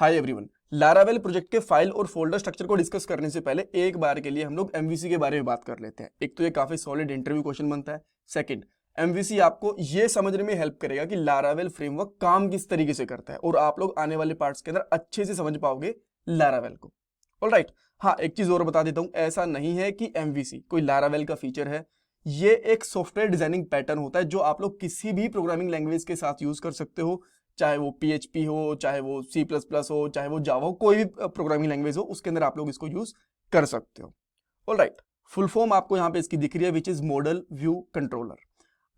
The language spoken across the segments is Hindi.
हाय एवरीवन, लारावेल प्रोजेक्ट के फाइल और फोल्डर स्ट्रक्चर को डिस्कस करने से पहले एक बार के लिए हम लोग एमवीसी के बारे में बात कर लेते हैं। एक तो ये काफी सॉलिड इंटरव्यू क्वेश्चन बनता है। सेकंड, एमवीसी आपको ये समझने में हेल्प करेगा कि लारावेल फ्रेमवर्क काम किस तरीके से करता है और आप लोग आने वाले पार्ट्स के अंदर अच्छे से समझ पाओगे लारावेल को। ऑलराइट, हाँ एक चीज और बता देता हूं, ऐसा नहीं है कि एमवीसी कोई लारावेल का फीचर है। ये एक सॉफ्टवेयर डिजाइनिंग पैटर्न होता है जो आप लोग किसी भी प्रोग्रामिंग लैंग्वेज के साथ यूज कर सकते हो, चाहे वो PHP हो, चाहे वो C++ हो, चाहे वो जावा हो, कोई भी प्रोग्रामिंग लैंग्वेज हो उसके अंदर आप लोग इसको यूज कर सकते हो। ऑलराइट, फुल फॉर्म आपको यहाँ पे इसकी दिख रही है, which is model view controller.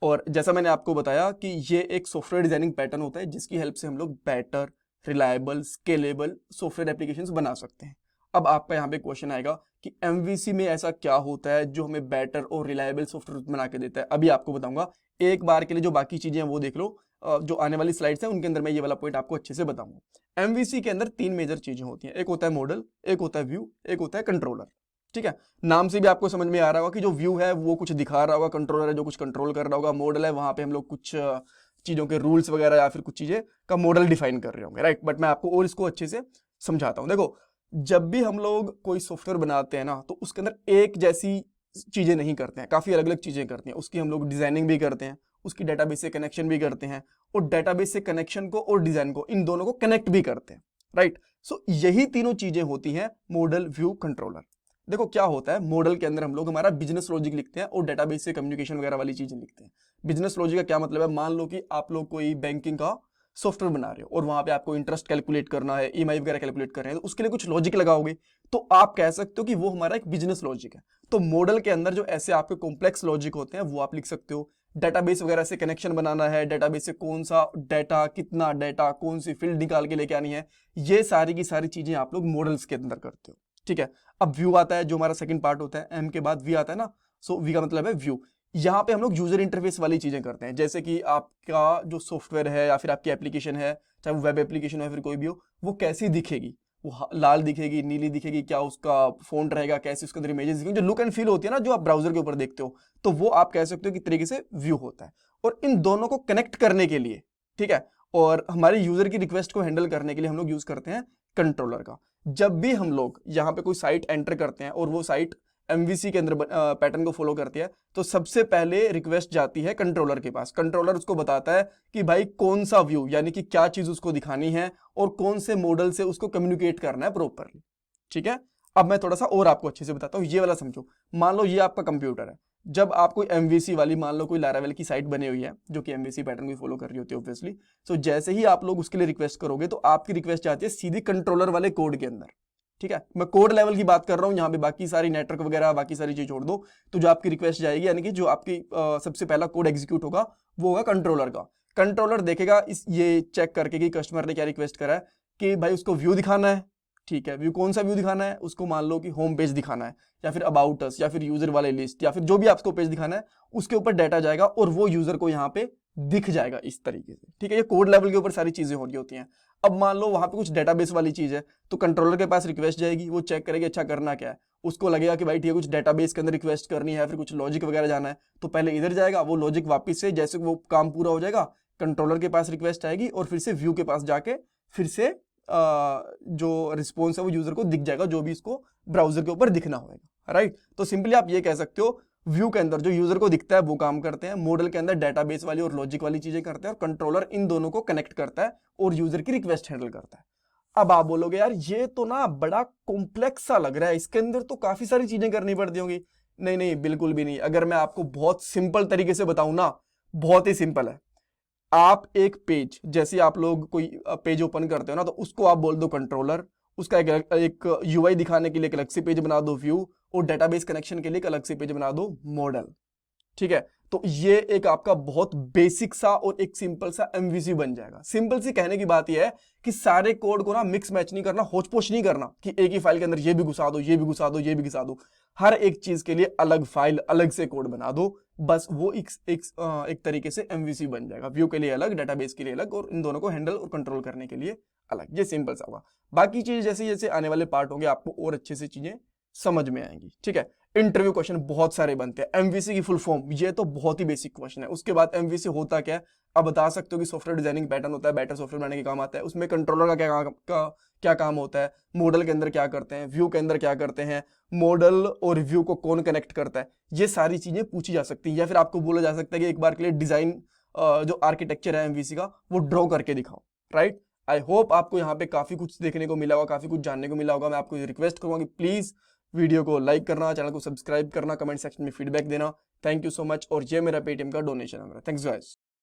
और जैसा मैंने आपको बताया कि ये एक सॉफ्टवेयर डिजाइनिंग पैटर्न होता है जिसकी हेल्प से हम लोग better, reliable, scalable software applications बना सकते हैं। अब आपका यहाँ पे क्वेश्चन आएगा कि एमवीसी में ऐसा क्या होता है जो हमें बेटर और रिलायबल सॉफ्टवेयर बना के देता है। अभी आपको बताऊंगा, एक बार के लिए जो बाकी चीजें हैं वो देख लो, जो आने वाली स्लाइड्स हैं उनके अंदर मैं ये वाला पॉइंट आपको अच्छे से बताऊंगा। एमवीसी के अंदर तीन मेजर चीजें होती हैं, एक होता है मॉडल, एक होता है व्यू, एक होता है कंट्रोलर। ठीक है, नाम से भी आपको समझ में आ रहा होगा कि जो व्यू है वो कुछ दिखा रहा होगा, कंट्रोलर है जो कुछ कंट्रोल कर रहा होगा, मॉडल है वहां पे हम लोग कुछ चीजों के रूल्स वगैरह या फिर कुछ चीजें का मॉडल डिफाइन कर रहे होंगे। राइट, बट मैं आपको और इसको अच्छे से समझाता हूं। देखो, जब भी हम लोग कोई सॉफ्टवेयर बनाते हैं ना तो उसके अंदर एक जैसी चीजें नहीं करते हैं, काफी अलग अलग चीजें करते हैं। उसकी हम लोग डिजाइनिंग भी करते हैं, उसकी डेटाबेस से कनेक्शन भी करते हैं, और डेटाबेस से कनेक्शन को और डिजाइन को, इन दोनों को कनेक्ट भी करते हैं। राइट, सो यही तीनों चीजें होती हैं मॉडल, व्यू, कंट्रोलर। देखो क्या होता है, मॉडल के अंदर हम लोग हमारा बिजनेस लॉजिक लिखते हैं और डेटाबेस से कम्युनिकेशन वगैरह वाली चीजें लिखते हैं। बिजनेस लॉजिक का क्या मतलब है, मान लो कि आप लोग कोई बैंकिंग का सॉफ्टवेयर बना रहे हो और वहां पे आपको इंटरेस्ट कैलकुलेट करना है, EMI वगैरह कैलकुलेट कर रहे हैं, तो उसके लिए कुछ लॉजिक लगाओगे, तो आप कह सकते हो कि वो हमारा एक बिजनेस लॉजिक है। तो मॉडल के अंदर जो ऐसे आपके कॉम्प्लेक्स लॉजिक होते हैं वो आप लिख सकते हो। डेटाबेस वगैरह से कनेक्शन बनाना है, डेटाबेस से कौन सा डाटा, कितना डाटा, कौन सी फील्ड निकाल के लेके आनी है, ये सारी की सारी चीजें आप लोग मॉडल्स के अंदर करते हो। ठीक है, अब व्यू आता है जो हमारा सेकंड पार्ट होता है, एम के बाद वी आता है ना, सो वी का मतलब है व्यू। यहाँ पे हम लोग यूजर इंटरफेस वाली चीजें करते हैं, जैसे कि आपका जो सॉफ्टवेयर है या फिर आपकी एप्लीकेशन है, चाहे वो वेब एप्लीकेशन हो या फिर कोई भी हो, वो कैसी दिखेगी, वो लाल दिखेगी, नीली दिखेगी, क्या उसका फॉन्ट रहेगा, कैसे उसके अंदर इमेजेस दिखेंगे, जो लुक एंड फील होती है ना जो आप ब्राउजर के ऊपर देखते हो, तो वो आप कह सकते हो कि तरीके से व्यू होता है। और इन दोनों को कनेक्ट करने के लिए, ठीक है, और हमारे यूजर की रिक्वेस्ट को हैंडल करने के लिए हम लोग यूज करते हैं कंट्रोलर का। जब भी हम लोग यहाँ पे कोई साइट एंटर करते हैं और वो साइट एमवीसी के अंदर पैटर्न को फॉलो करती है, तो सबसे पहले रिक्वेस्ट जाती है कंट्रोलर के पास। कंट्रोलर उसको बताता है कि भाई कौन सा व्यू, यानी कि क्या चीज उसको दिखानी है और कौन से मॉडल से उसको कम्युनिकेट करना है प्रॉपरली। ठीक है, अब मैं थोड़ा सा और आपको अच्छे से बताता हूँ, ये वाला समझो। मान लो ये आपका कंप्यूटर है, जब आप कोई एमवीसी वाली, मान लो कोई लारावेल की साइट बनी हुई है जो कि एमवीसी पैटर्न को फॉलो कर रही होती है ऑब्वियसली, तो जैसे ही आप लोग उसके लिए रिक्वेस्ट करोगे तो आपकी रिक्वेस्ट जाती है सीधी कंट्रोलर वाले कोड के अंदर। ठीक है, मैं कोड लेवल की बात कर रहा हूं, यहां पे बाकी सारी नेटवर्क वगैरह बाकी सारी चीज छोड़ दो। तो जो आपकी रिक्वेस्ट जाएगी, यानी कि जो आपकी सबसे पहला कोड एग्जीक्यूट होगा वो होगा कंट्रोलर का। कंट्रोलर देखेगा इस ये चेक करके कि कस्टमर ने क्या रिक्वेस्ट करा है, कि भाई उसको व्यू दिखाना है। ठीक है, व्यू कौन सा व्यू दिखाना है, उसको मान लो कि होम पेज दिखाना है, या फिर अबाउट अस, या फिर यूजर वाले लिस्ट, या फिर जो भी आपको पेज दिखाना है उसके ऊपर डाटा जाएगा और वो यूजर को यहाँ पे दिख जाएगा इस तरीके से। ठीक है, ये कोड लेवल के ऊपर सारी चीजें हो रही होती हैं। अब मान लो वहां पे कुछ डेटाबेस वाली चीज है, तो कंट्रोलर के पास रिक्वेस्ट जाएगी, वो चेक करेगी अच्छा करना क्या है, उसको लगेगा कि भाई ठीक है कुछ डेटाबेस के अंदर रिक्वेस्ट करनी है, फिर कुछ लॉजिक वगैरह जाना है, तो पहले इधर जाएगा, वो लॉजिक वापस से जैसे वो काम पूरा हो जाएगा कंट्रोलर के पास रिक्वेस्ट आएगी और फिर से व्यू के पास जाके फिर से जो रिस्पॉन्स है वो यूजर को दिख जाएगा, जो भी इसको ब्राउजर के ऊपर दिखना होगा। राइट, तो सिंपली आप ये कह सकते हो, व्यू के अंदर जो यूजर को दिखता है वो काम करते हैं, मॉडल के अंदर डेटाबेस वाली और लॉजिक वाली चीजें करते हैं, और कंट्रोलर इन दोनों को कनेक्ट करता है और यूजर की रिक्वेस्ट हैंडल करता है। अब आप बोलोगे यार ये तो ना बड़ा कॉम्प्लेक्स सा लग रहा है, इसके अंदर तो काफी सारी चीजें करनी पड़ती होंगी। नहीं नहीं, बिल्कुल भी नहीं। अगर मैं आपको बहुत सिंपल तरीके से बताऊं ना, बहुत ही सिंपल है। आप एक पेज, जैसे आप लोग कोई पेज ओपन करते हो ना, तो उसको आप बोल दो कंट्रोलर, उसका एक यूआई दिखाने के लिए एक अलग से पेज बना दो व्यू, और डेटाबेस कनेक्शन के लिए एक अलग से पेज बना दो मॉडल। ठीक है, तो ये एक आपका बहुत बेसिक सा और एक सिंपल सा एमवीसी बन जाएगा। सिंपल सी कहने की बात यह है कि सारे कोड को ना मिक्स मैच नहीं करना, होच पोच नहीं करना कि एक ही फाइल के अंदर ये भी घुसा दो, ये भी घुसा दो, ये भी घुसा दो। हर एक चीज के लिए अलग फाइल, अलग से कोड बना दो, बस वो एक तरीके से एमवीसी बन जाएगा। व्यू के लिए अलग, डेटाबेस के लिए अलग, और इन दोनों को हैंडल और कंट्रोल करने के लिए अलग। ये सिंपल सा होगा। बाकी चीज जैसे जैसे आने वाले पार्ट होंगे आपको और अच्छे से चीजें समझ में आएंगी। ठीक है, इंटरव्यू क्वेश्चन बहुत सारे बनते हैं। एमवीसी की फुल फॉर्म, ये तो बहुत ही बेसिक क्वेश्चन है। उसके बाद एमवीसी होता क्या है, आप बता सकते हो कि सॉफ्टवेयर डिजाइनिंग पैटर्न होता है, बेटर सॉफ्टवेयर बनाने के काम आता है। उसमें कंट्रोलर का क्या काम होता है, मॉडल के अंदर क्या करते हैं, व्यू के अंदर क्या करते हैं, मॉडल और व्यू को कौन कनेक्ट करता है, ये सारी चीजें पूछी जा सकती है। या फिर आपको बोला जा सकता है कि एक बार के लिए डिजाइन जो आर्किटेक्चर है एमवीसी का वो ड्रॉ करके दिखाओ, राइट। आई होप आपको यहाँ पे काफी कुछ देखने को मिला होगा, काफी कुछ जानने को मिला होगा। मैं आपको रिक्वेस्ट करूंगा कि प्लीज वीडियो को लाइक करना, चैनल को सब्सक्राइब करना, कमेंट सेक्शन में फीडबैक देना। Thank you so much. और ये मेरा पेटीएम का डोनेशन है मेरा। Thanks guys.